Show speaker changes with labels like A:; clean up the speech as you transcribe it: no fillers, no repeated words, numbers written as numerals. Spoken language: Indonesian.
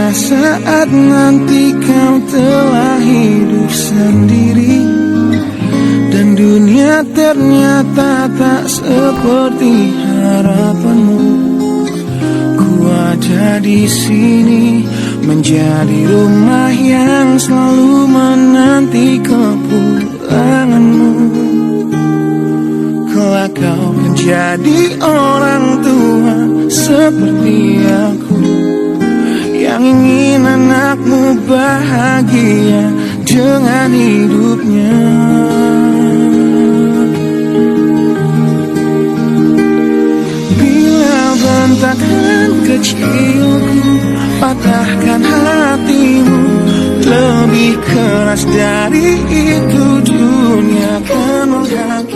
A: Pada saat nanti kau telah hidup sendiri dan dunia ternyata tak seperti harapanmu, ku ada di sini menjadi rumah yang selalu menanti kepulanganmu. Kelak kau menjadi orang tua seperti aku, yang ingin anakmu bahagia dengan hidupnya. Bila bentakan kecilku patahkan hatimu, lebih keras dari itu dunia akan mengganggu.